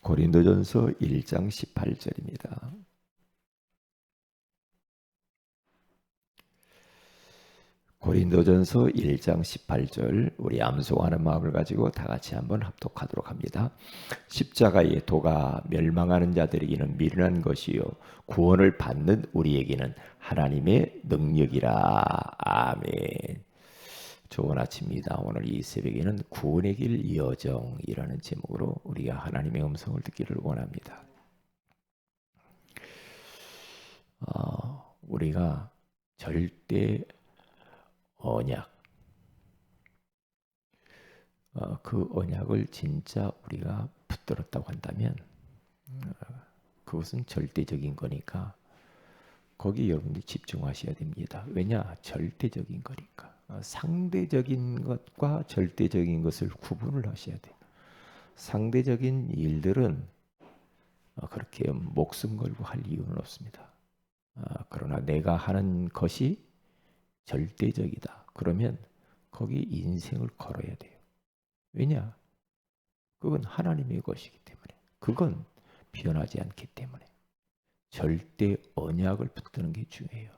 고린도전서 1장 18절입니다. 고린도전서 1장 18절, 우리 암송하는 마음을 가지고 다 같이 한번 합독하도록 합니다. 십자가의 도가 멸망하는 자들에게는 미련한 것이요 구원을 받는 우리에게는 하나님의 능력이라. 아멘. 좋은 아침입니다. 오늘 이 새벽에는 구원의 길 여정이라는 제목으로 우리가 하나님의 음성을 듣기를 원합니다. 우리가 절대 언약, 그 언약을 진짜 우리가 붙들었다고 한다면 그것은 절대적인 거니까 거기 여러분들이 집중하셔야 됩니다. 왜냐? 절대적인 거니까. 상대적인 것과 절대적인 것을 구분을 하셔야 돼요. 상대적인 일들은 그렇게 목숨 걸고 할 이유는 없습니다. 그러나 내가 하는 것이 절대적이다. 그러면 거기 인생을 걸어야 돼요. 왜냐? 그건 하나님의 것이기 때문에. 그건 변하지 않기 때문에. 절대 언약을 붙드는 게 중요해요.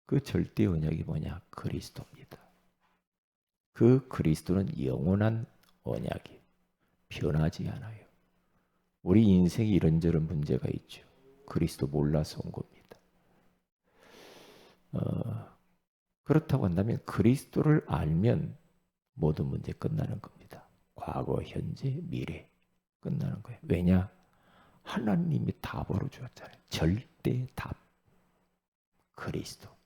그 절대 언약이 뭐냐? 그리스도입니다. 그 그리스도는 영원한 언약이 변하지 않아요. 우리 인생에 이런저런 문제가 있죠. 그리스도 몰라서 온 겁니다. 그렇다고 한다면 그리스도를 알면 모든 문제 끝나는 겁니다. 과거, 현재, 미래 끝나는 거예요. 왜냐? 하나님이 답으로 주었잖아요. 절대 답. 그리스도.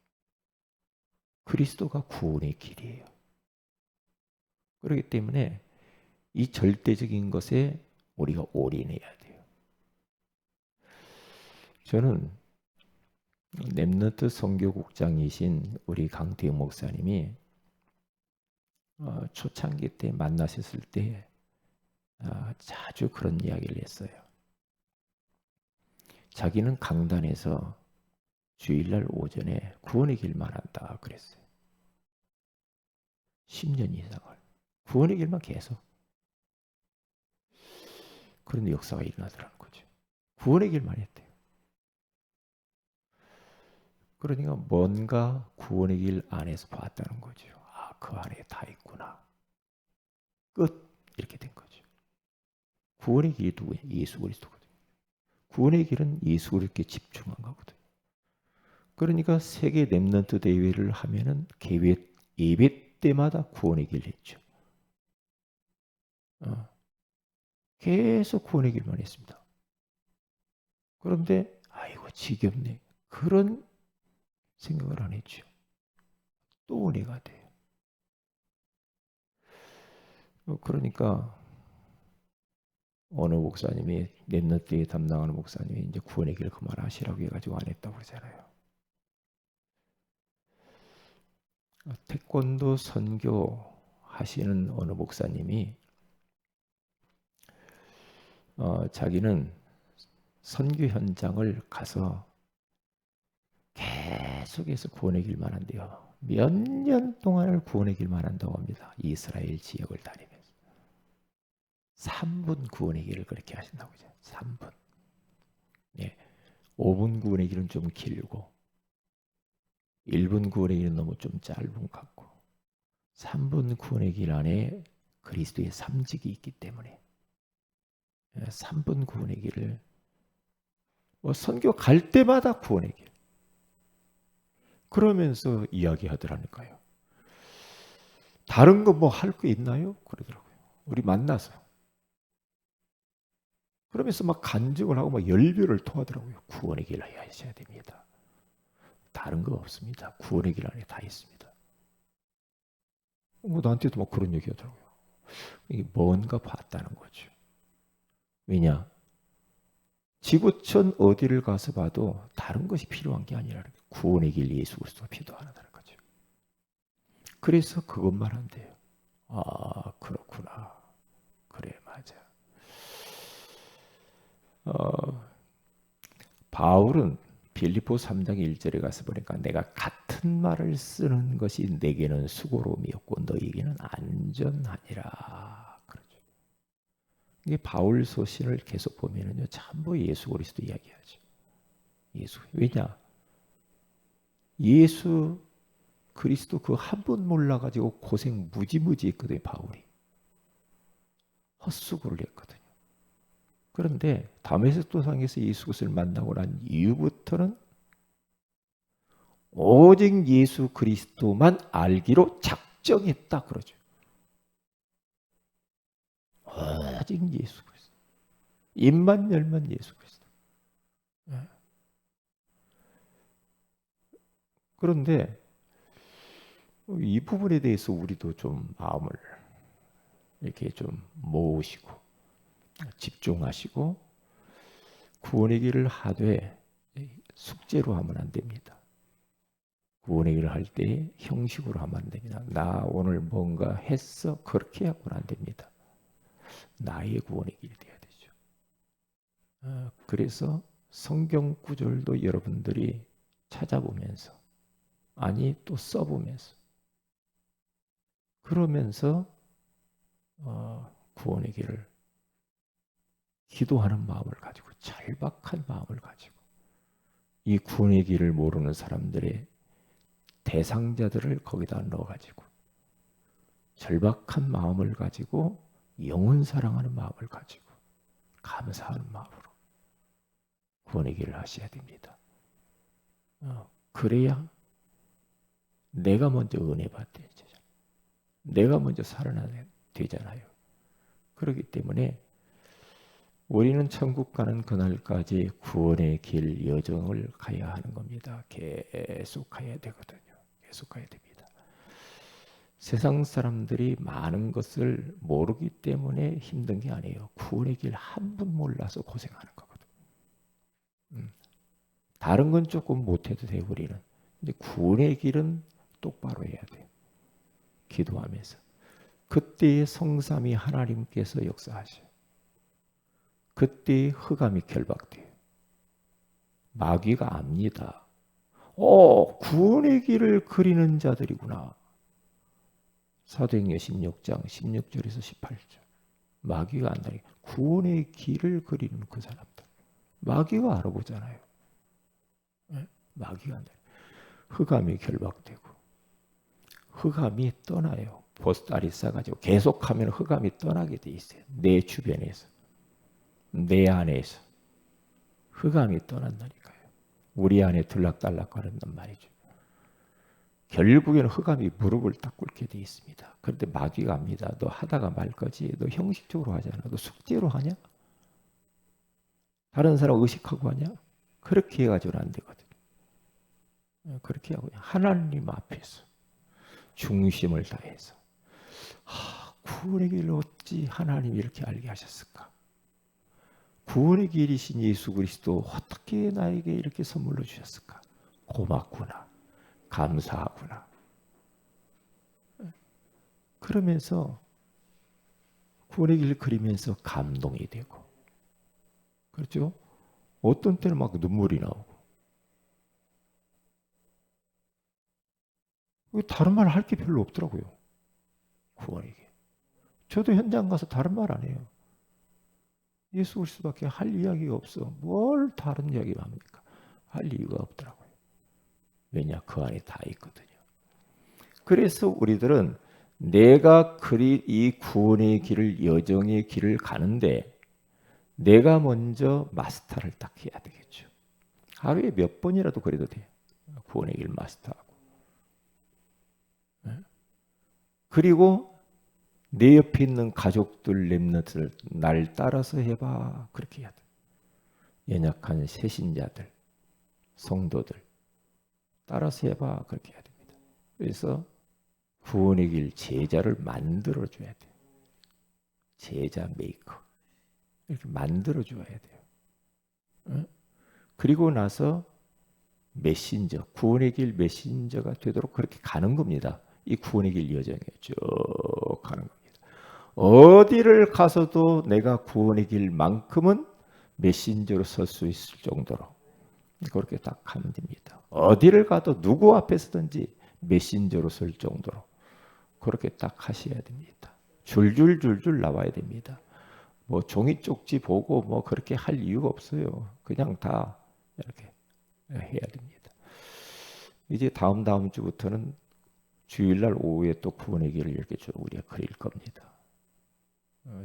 그리스도가 구원의 길이에요. 그렇기 때문에 이 절대적인 것에 우리가 올인해야 돼요. 저는 렘넌트 선교국장이신 우리 강태영 목사님이 초창기 때 만나셨을 때 자주 그런 이야기를 했어요. 자기는 강단에서 주일날 오전에 구원의 길만 한다 그랬어요. 10년 이상을 구원의 길만 계속. 그런 역사가 일어나더라는 거죠. 구원의 길만 했대요. 그러니까 뭔가 구원의 길 안에서 봤다는 거죠. 그 안에 다 있구나. 끝. 이렇게 된 거죠. 구원의 길이 누구예요? 예수 그리스도거든요. 구원의 길은 예수 그리스도께 집중한 거거든요. 그러니까 세계 렘넌트 대회를 하면은 예배 때마다 구원의 길을 했죠. 계속 구원의 길만 했습니다. 그런데 아이고 지겹네. 그런 생각을 안 했죠. 또 은혜가 돼요. 그러니까 어느 목사님이 렘넌트에 담당하는 목사님이 이제 구원의 길을 그만하시라고 해가지고 안 했다고 그러잖아요. 태권도 선교 하시는 어느 목사님이 자기는 선교 현장을 가서 계속해서 구원의 길만 한대요. 몇 년 동안을 구원의 길만 한다고 합니다. 이스라엘 지역을 다니면서 3분 구원의 길을 그렇게 하신다고 하죠. 3분. 예, 5분 구원의 길은 좀 길고 1분 구원의 길은 너무 좀 짧은 것 같고 3분 구원의 길 안에 그리스도의 삼직이 있기 때문에 3분 구원의 길을 선교 갈 때마다 구원의 길 그러면서 이야기하더라니까요. 다른 거 뭐 할 거 있나요? 그러더라고요. 우리 만나서 그러면서 막 간증을 하고 막 열변을 토하더라고요. 구원의 길을 하셔야 됩니다. 다른 거 없습니다. 구원의 길 안에 다 있습니다. 나한테도 막 그런 얘기 하더라고요. 이게 뭔가 봤다는 거죠. 왜냐? 지구촌 어디를 가서 봐도 다른 것이 필요한 게 아니라 구원의 길 예수 그리스도가 필요하다는 거죠. 그래서 그것만 한대요. 그렇구나. 그래, 맞아. 바울은 빌립보 3장 1절에 가서 보니까 내가 같은 말을 쓰는 것이 내게는 수고로움이었고 너희에게는 안전하니라. 그러죠. 이게 바울 서신을 계속 보면은요, 전부 예수 그리스도 이야기하죠. 예수. 왜냐? 예수 그리스도 그 한 분 몰라가지고 고생 무지무지 했거든요, 바울이. 헛수고를 했거든요. 그런데 다메섹도상에서 예수 그리스도를 만나고 난 이후부터는 오직 예수 그리스도만 알기로 작정했다 그러죠. 오직 예수 그리스도. 입만 열면 예수 그리스도. 그런데 이 부분에 대해서 우리도 좀 마음을 이렇게 좀 모으시고 집중하시고 구원의 길을 하되 숙제로 하면 안 됩니다. 구원의 길을 할 때 형식으로 하면 안 됩니다. 나 오늘 뭔가 했어? 그렇게 하고는 안 됩니다. 나의 구원의 길이 돼야 되죠. 그래서 성경 구절도 여러분들이 찾아보면서 아니 또 써보면서 그러면서 구원의 길을 기도하는 마음을 가지고 절박한 마음을 가지고 이 구원의 길을 모르는 사람들의 대상자들을 거기다 넣어가지고 절박한 마음을 가지고 영혼 사랑하는 마음을 가지고 감사하는 마음으로 구원의 길을 하셔야 됩니다. 그래야 내가 먼저 은혜 받게 되잖아요. 내가 먼저 살아나야 되잖아요. 그렇기 때문에 우리는 천국 가는 그날까지 구원의 길 여정을 가야 하는 겁니다. 계속 가야 되거든요. 계속 가야 됩니다. 세상 사람들이 많은 것을 모르기 때문에 힘든 게 아니에요. 구원의 길 한 분 몰라서 고생하는 거거든요. 다른 건 조금 못해도 돼요, 우리는. 근데 구원의 길은 똑바로 해야 돼요. 기도하면서. 그때의 성삼위 하나님께서 역사하셔요. 그때의 흑암이 결박돼요. 마귀가 압니다. 구원의 길을 그리는 자들이구나. 사도행전 16장 16절에서 18절. 마귀가 안다니 구원의 길을 그리는 그 사람들. 마귀가 알아보잖아요. 네? 마귀가 안다니 흑암이 결박되고 흑암이 떠나요. 보스달이 싸가지고 계속하면 흑암이 떠나게 돼 있어요. 내 주변에서, 내 안에서 흑암이 떠난다니까요. 우리 안에 들락달락거린단 말이죠. 결국에는 흑암이 무릎을 딱 꿇게 돼 있습니다. 그런데 마귀가 압니다. 너 하다가 말 거지. 너 형식적으로 하잖아. 너 숙제로 하냐? 다른 사람 의식하고 하냐? 그렇게 해가지고는 안 되거든요. 그렇게 하고 하나님 앞에서 중심을 다해서 구원의 길을 어찌 하나님이 이렇게 알게 하셨을까? 구원의 길이신 예수 그리스도 어떻게 나에게 이렇게 선물로 주셨을까? 고맙구나. 감사하구나. 그러면서 구원의 길을 그리면서 감동이 되고 그렇죠? 어떤 때는 막 눈물이 나오고 다른 말 할 게 별로 없더라고요. 구원의 길. 저도 현장 가서 다른 말 안 해요. 예수 그리스도밖에 할 이야기가 없어. 뭘 다른 이야기를 합니까? 할 이유가 없더라고요. 왜냐? 그 안에 다 있거든요. 그래서 우리들은 내가 이 구원의 길을 여정의 길을 가는데 내가 먼저 마스터를 딱 해야 되겠죠. 하루에 몇 번이라도 그래도 돼. 구원의 길 마스터하고. 그리고 내 옆에 있는 가족들 렘넌트를 날 따라서 해봐. 그렇게 해야 돼. 연약한 새신자들, 성도들 따라서 해봐. 그렇게 해야 됩니다. 그래서 구원의 길 제자를 만들어줘야 돼. 제자 메이커. 이렇게 만들어줘야 돼요. 그리고 나서 메신저, 구원의 길 메신저가 되도록 그렇게 가는 겁니다. 이 구원의 길 여정에 쭉 가는 겁니다. 어디를 가서도 내가 구원의 길만큼은 메신저로 설 수 있을 정도로 그렇게 딱 가면 됩니다. 어디를 가도 누구 앞에서든지 메신저로 설 정도로 그렇게 딱 하셔야 됩니다. 줄줄줄줄 나와야 됩니다. 뭐 종이 쪽지 보고 뭐 그렇게 할 이유가 없어요. 그냥 다 이렇게 해야 됩니다. 이제 다음 주부터는 주일날 오후에 또 구원의 길을 이렇게 쭉 우리가 그릴 겁니다.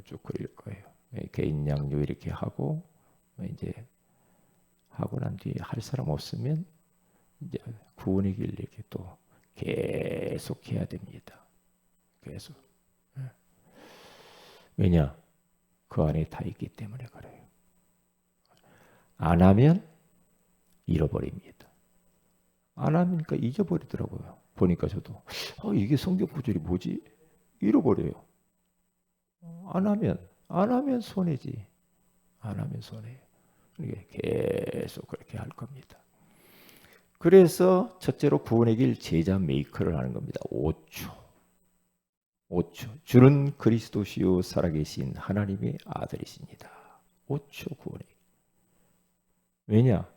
쭉 그릴 거예요. 개인 양육 이렇게 하고 이제 하고 난 뒤에 할 사람 없으면 이제 구원의 길 이렇게 또 계속 해야 됩니다. 계속. 왜냐? 그 안에 다 있기 때문에 그래요. 안 하면 잃어버립니다. 안 하니까 잊어버리더라고요. 보니까 저도 이게 성경 구절이 뭐지? 잃어버려요. 안 하면 손해지. 안 하면 손해요. 이게 계속 그렇게 할 겁니다. 그래서 첫째로 구원의 길 제자 메이커를 하는 겁니다. 5초. 주는 그리스도시요 살아계신 하나님의 아들이십니다. 5초 구원의 길. 왜냐?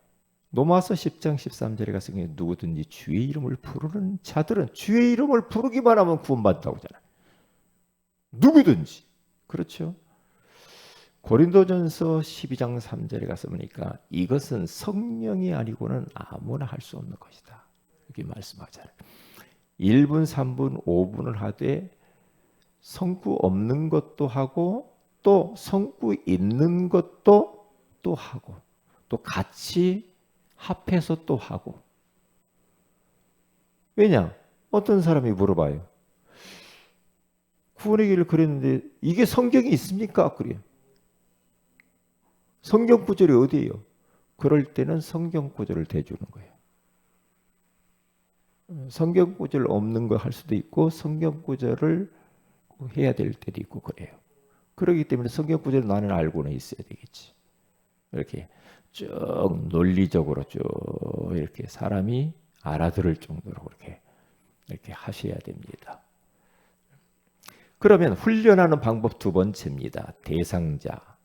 로마서 10장 13절에 가서 누구든지 주의 이름을 부르는 자들은 주의 이름을 부르기만 하면 구원받는다고 하잖아요. 누구든지. 그렇죠? 고린도전서 12장 3절에 가서 보니까 이것은 성령이 아니고는 아무나 할 수 없는 것이다. 이렇게 말씀하잖아요. 1분, 3분, 5분을 하되 성구 없는 것도 하고 또 성구 있는 것도 또 하고 또 같이 합해서 또 하고. 왜냐? 어떤 사람이 물어봐요. 구원의 길을 그렸는데 이게 성경이 있습니까? 그래요. 성경 구절이 어디예요? 그럴 때는 성경 구절을 대주는 거예요. 성경 구절 없는 거 할 수도 있고 성경 구절을 해야 될 때도 있고 그래요. 그렇기 때문에 성경 구절을 나는 알고는 있어야 되겠지. 이렇게 쭉 논리적으로 쭉 이렇게 사람이 알아들을 정도로 이렇게 하셔야 됩니다. 그러면 훈련하는 방법 두 번째입니다. 대상자.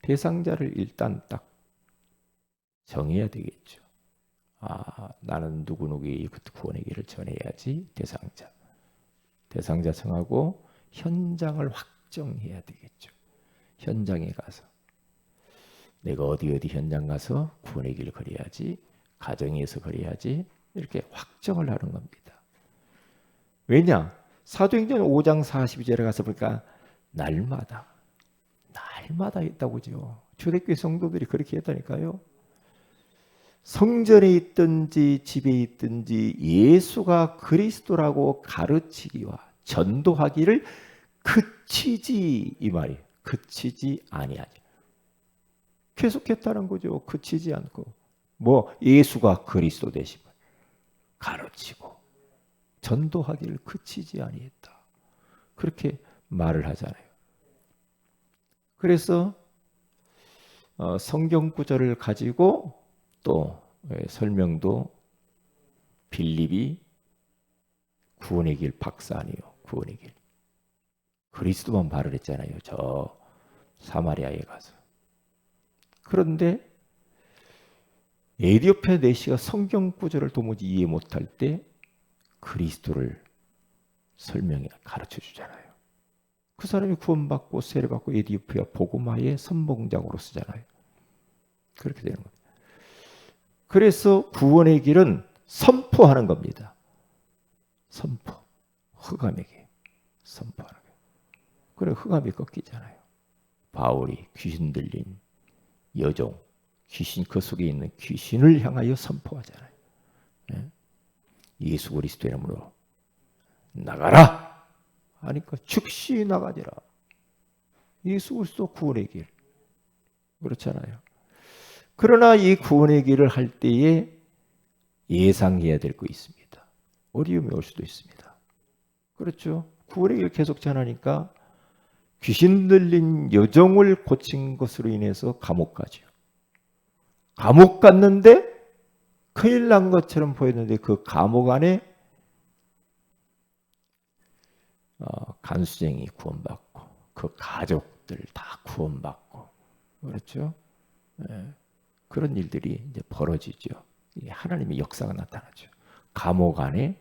대상자를 일단 딱 정해야 되겠죠. 나는 누구누구의 구원의 길을 전해야지. 대상자 정하고 현장을 확정해야 되겠죠. 현장에 가서 내가 어디 현장 가서 구원의 길을 걸어야지. 가정에서 걸어야지. 이렇게 확정을 하는 겁니다. 왜냐? 사도행전 5장 42절에 가서 보니까 날마다 했다고죠. 초대교회 성도들이 그렇게 했다니까요. 성전에 있든지 집에 있든지 예수가 그리스도라고 가르치기와 전도하기를 그치지 이 말이에요. 그치지 아니하지. 계속했다는 거죠. 그치지 않고 예수가 그리스도 되심을 가르치고 전도하기를 그치지 아니했다. 그렇게 말을 하잖아요. 그래서 성경 구절을 가지고 또 설명도 빌립이 구원의 길 박사 아니에요. 구원의 길. 그리스도만 말을 했잖아요. 저 사마리아에 가서. 그런데 에디오피아 내시가 성경 구절을 도무지 이해 못할 때 그리스도를 설명해 가르쳐 주잖아요. 그 사람이 구원받고 세례받고 에디오피아 복음화의 선봉장으로 쓰잖아요. 그렇게 되는 겁니다. 그래서 구원의 길은 선포하는 겁니다. 선포. 흑암에게 선포하는 거예요. 그래 흑암이 꺾이잖아요. 바울이 귀신 들린 여종, 귀신 그 속에 있는 귀신을 향하여 선포하잖아요. 예수 그리스도의 이름으로 나가라! 하니까 즉시 나가지라. 예수 그리스도 구원의 길. 그렇잖아요. 그러나 이 구원의 길을 할 때에 예상해야 될 거 있습니다. 어려움이 올 수도 있습니다. 그렇죠. 구원의 길 계속 전하니까 귀신 들린 여종을 고친 것으로 인해서 감옥 가죠. 감옥 갔는데 큰일 난 것처럼 보였는데 그 감옥 안에 간수쟁이 구원받고 그 가족들 다 구원받고 그렇죠. 그런 일들이 이제 벌어지죠. 하나님의 역사가 나타나죠. 감옥 안에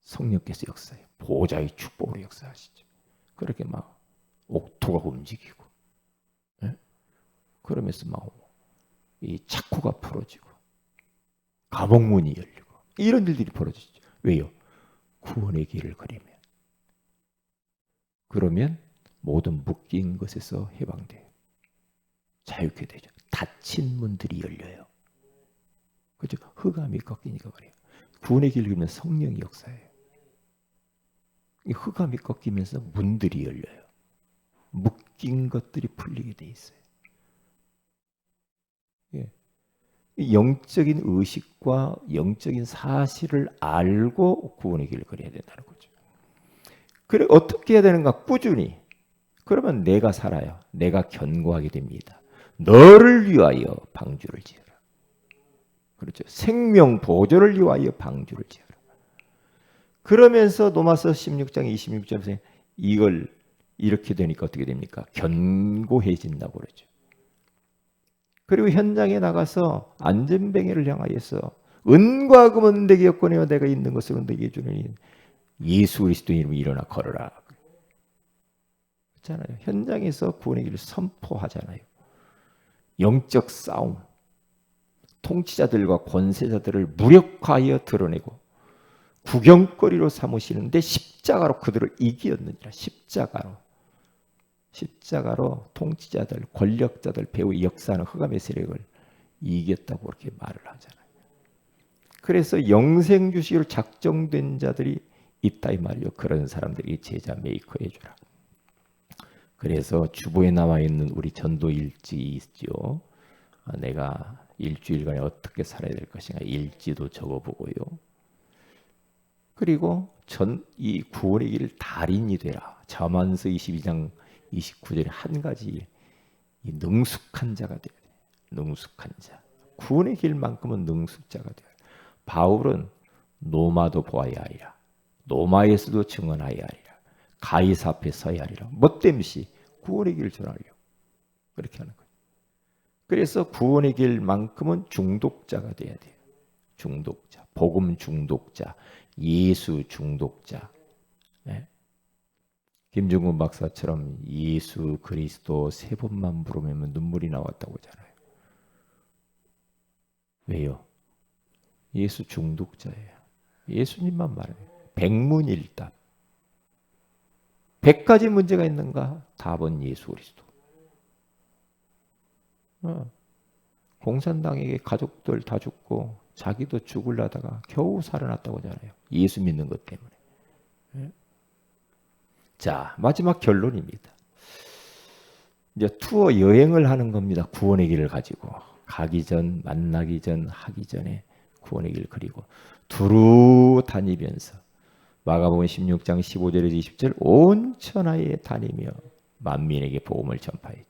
성령께서 역사해요. 보좌의 축복으로 역사하시죠. 그렇게 막 옥토가 움직이고, 예? 그러면서 막 이 차쿠가 풀어지고 감옥문이 열리고 이런 일들이 벌어지죠. 왜요? 구원의 길을 걸으면. 그러면 모든 묶인 것에서 해방돼요. 자유케 되죠. 닫힌 문들이 열려요. 그죠? 흑암이 꺾이니까 그래요. 구원의 길을 걸으면 성령이 역사해요. 이 흑암이 꺾이면서 문들이 열려요. 묶인 것들이 풀리게 돼 있어요. 예. 영적인 의식과 영적인 사실을 알고 구원의 길을 걸어야 된다는 거죠. 그래 어떻게 해야 되는가? 꾸준히. 그러면 내가 살아요. 내가 견고하게 됩니다. 너를 위하여 방주를 지어라. 그렇죠. 생명 보존을 위하여 방주를 지어라. 그러면서 로마서 16장 26절에 이걸 이렇게 되니까 어떻게 됩니까? 견고해진다고 그러죠. 그리고 현장에 나가서 안전뱅이를 향하여서 은과 금은 내게 엮어내어 내가 있는 것으로 내게 주느니 예수 그리스도 이름으로 일어나 걸어라. 그렇잖아요. 현장에서 구원의 길을 선포하잖아요. 영적 싸움, 통치자들과 권세자들을 무력화하여 드러내고 구경거리로 삼으시는데 십자가로 그들을 이기었느니라. 십자가로 통치자들, 권력자들, 배후 역사하는 흑암의 세력을 이겼다고 그렇게 말을 하잖아요. 그래서 영생 주시기로 작정된 자들이 있다 이 말이요. 그런 사람들이 제자 메이커 해주라. 그래서 주보에 나와 있는 우리 전도 일지 있죠. 내가 일주일간에 어떻게 살아야 될 것인가 일지도 적어보고요. 그리고 이 구원의 길 달인이 되라. 잠언서 22장 29절에 한 가지 이 능숙한 자가 되어야 돼. 능숙한 자. 구원의 길만큼은 능숙자가 되어야 돼. 바울은 노마도 보아야 하리라. 노마에서도 증언하여 하리라. 가이사 앞에 서야 하리라. 뭐 땜시 구원의 길을 전하려고 그렇게 하는 거예요. 그래서 구원의 길만큼은 중독자가 돼야 돼요. 중독자, 복음 중독자, 예수 중독자. 네. 김중근 박사처럼 예수 그리스도 3번만 부르면 눈물이 나왔다고 하잖아요. 왜요? 예수 중독자예요. 예수님만 말해요. 백문일답. 100가지 문제가 있는가? 답은 예수 그리스도. 공산당에게 가족들 다 죽고 자기도 죽으려다가 겨우 살아났다고 하잖아요. 예수 믿는 것 때문에. 자, 마지막 결론입니다. 이제 투어 여행을 하는 겁니다. 구원의 길을 가지고. 가기 전, 만나기 전, 하기 전에 구원의 길 그리고 두루 다니면서 마가복음 16장 15절에서 20절 온 천하에 다니며 만민에게 복음을 전파해.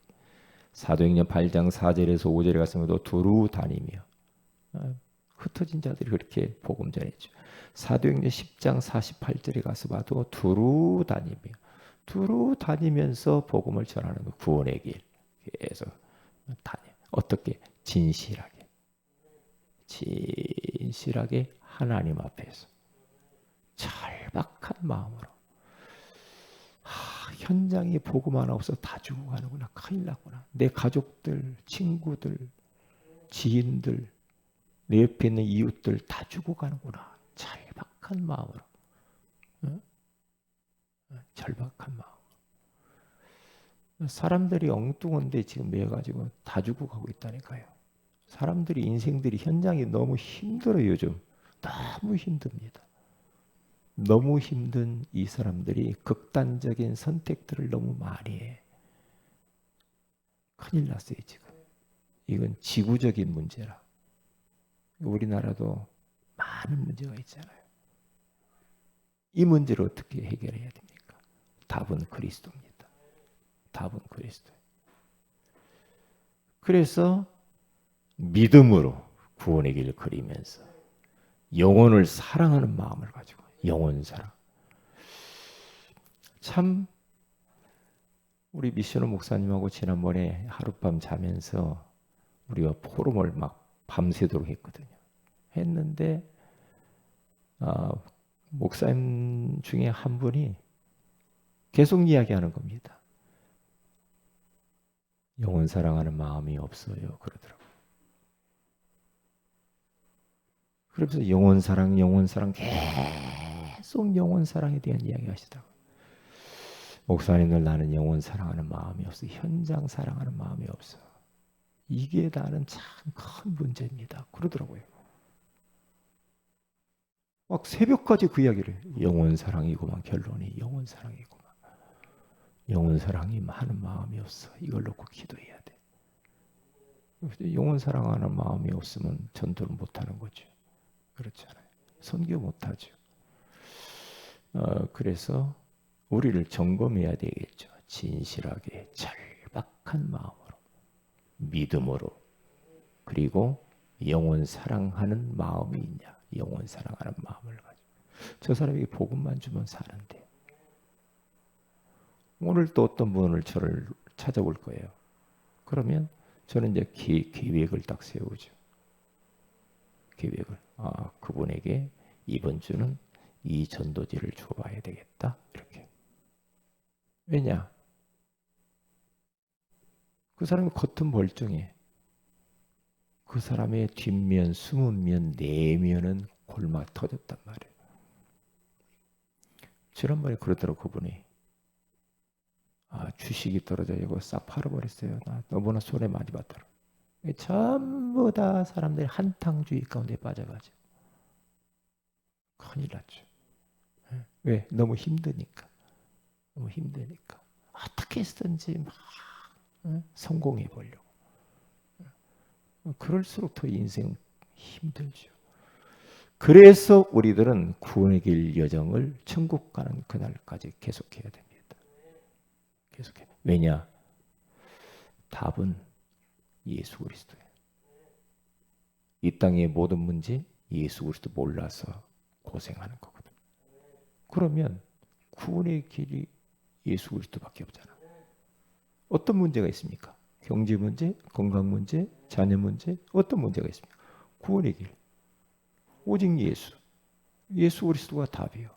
사도행전 8장 4절에서 5절에 갔으면도 두루 다니며 흩어진 자들이 그렇게 복음 전했죠. 사도행전 10장 48절에 가서 봐도 두루 다니면서 복음을 전하는 거 구원의 길 계속 다녀. 어떻게? 진실하게 하나님 앞에서 절박한 마음으로 현장에 복음 하나 없어 다 죽어가는구나. 큰일 났구나. 내 가족들, 친구들, 지인들, 내 옆에 있는 이웃들 다 죽어가는구나. 절박한 마음으로. 절박한 마음. 사람들이 엉뚱한데 지금 매여가지고 다 죽어가고 있다니까요. 사람들이 인생들이 현장이 너무 힘들어요. 요즘 너무 힘듭니다. 너무 힘든 이 사람들이 극단적인 선택들을 너무 많이 해. 큰일 났어요 지금. 이건 지구적인 문제라. 우리나라도 많은 문제가 있잖아요. 이 문제를 어떻게 해결해야 됩니까? 답은 그리스도입니다. 답은 그리스도. 그래서 믿음으로 구원의 길을 걸으면서 영혼을 사랑하는 마음을 가지고 영혼 사랑. 참 우리 미션호 목사님하고 지난번에 하룻밤 자면서 우리가 포럼을 막 밤새도록 했거든요. 했는데 목사님 중에 한 분이 계속 이야기하는 겁니다. 영혼 사랑하는 마음이 없어요. 그러더라고요. 그래서 영혼 사랑 계속 영혼 사랑에 대한 이야기 하시다가 목사님들 나는 영혼 사랑하는 마음이 없어. 현장 사랑하는 마음이 없어. 이게 나는 참 큰 문제입니다. 그러더라고요. 막 새벽까지 그 이야기를 영혼 사랑이고만 결론이 영혼 사랑이고만 영혼 사랑이 하는 마음이 없어. 이걸 놓고 기도해야 돼. 영혼 사랑하는 마음이 없으면 전도를 못하는 거죠. 그렇잖아요. 선교 못하죠. 그래서 우리를 점검해야 되겠죠. 진실하게 절박한 마음으로 믿음으로 그리고 영혼 사랑하는 마음이 있냐. 영혼 사랑하는 마음을 가지고 저 사람에게 복음만 주면 사는데 오늘 또 어떤 분을 저를 찾아올 거예요. 그러면 저는 이제 계획을 딱 세우죠. 계획을 그분에게 이번 주는 이 전도지를 줘봐야 되겠다. 이렇게. 왜냐? 그 사람이 겉은 멀쩡해. 그 사람의 뒷면, 숨은 면, 내면은 골마 터졌단 말이에요. 지난번에 그러더라고 그분이. 주식이 떨어져 이거 싹 팔아버렸어요. 나 너무나 손해 많이 봤더라고. 전부 다 사람들이 한탕주의 가운데 빠져가지고 큰일 났죠. 왜? 너무 힘드니까. 너무 힘드니까. 어떻게 해서든지 막 성공해 보려고. 그럴수록 더 인생 힘들죠. 그래서 우리들은 구원의 길 여정을 천국 가는 그날까지 계속해야 됩니다. 계속해. 왜냐? 답은 예수 그리스도예요. 이 땅의 모든 문제 예수 그리스도 몰라서 고생하는 거거든. 그러면 구원의 길이 예수 그리스도밖에 없잖아. 어떤 문제가 있습니까? 경제 문제, 건강 문제, 자녀 문제, 어떤 문제가 있습니까? 구원의 길. 오직 예수. 예수 그리스도가 답이요.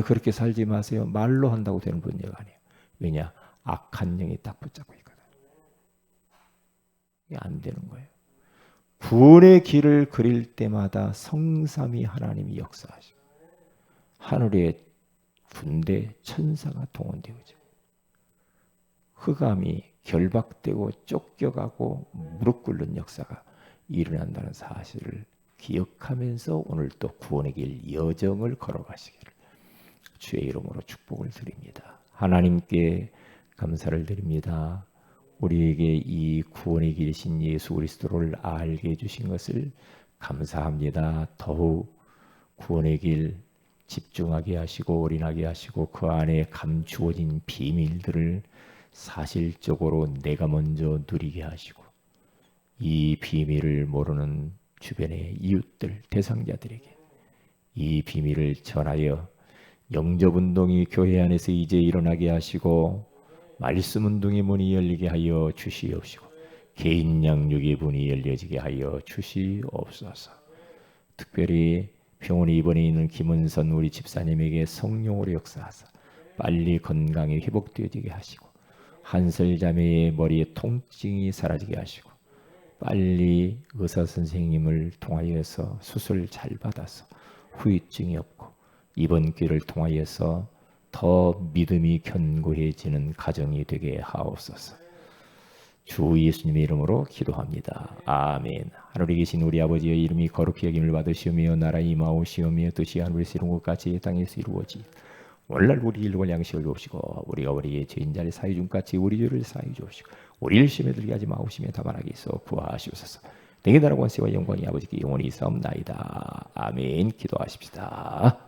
그렇게 살지 마세요. 말로 한다고 되는 문제가 아니에요. 왜냐? 악한 영이 딱 붙잡고 있거든. 이게 안 되는 거예요. 구원의 길을 그릴 때마다 성삼위 하나님이 역사하시고 하늘의 군대 천사가 동원되어지고 흑암이 결박되고 쫓겨가고 무릎 꿇는 역사가 일어난다는 사실을 기억하면서 오늘 또 구원의 길 여정을 걸어가시기를 주의 이름으로 축복을 드립니다. 하나님께 감사를 드립니다. 우리에게 이 구원의 길이신 예수 그리스도를 알게 해주신 것을 감사합니다. 더욱 구원의 길 집중하게 하시고 올인하게 하시고 그 안에 감추어진 비밀들을 사실적으로 내가 먼저 누리게 하시고 이 비밀을 모르는 주변의 이웃들, 대상자들에게 이 비밀을 전하여 영접운동이 교회 안에서 이제 일어나게 하시고 말씀운동의 문이 열리게 하여 주시옵시고 개인 양육의 문이 열려지게 하여 주시옵소서. 특별히 병원에 입원해 있는 김은선 우리 집사님에게 성령으로 역사하사 빨리 건강이 회복되어지게 하시고 한설 자매의 머리에 통증이 사라지게 하시고 빨리 의사 선생님을 통하여서 수술 잘 받아서 후유증이 없고 이번 기회를 통하여서 더 믿음이 견고해지는 가정이 되게 하옵소서. 주 예수님의 이름으로 기도합니다. 아멘. 하늘에 계신 우리 아버지의 이름이 거룩히 여김을 받으시오며 나라 임하오시오며 뜻이 하늘에서 이룬 것 같이 땅에서 이루어지 오늘날 우리 일용할 양식을 주옵시고 우리가 우리의 죄인 자를 사해 준 같이 우리 죄를 사해 주옵시고 우리를 시험에 들게 하지 마옵시며 다만 악에서 구하시옵소서. 내게 나라 권세와 영광이 아버지께 영원히 있사옵나이다. 아멘. 기도하십시다.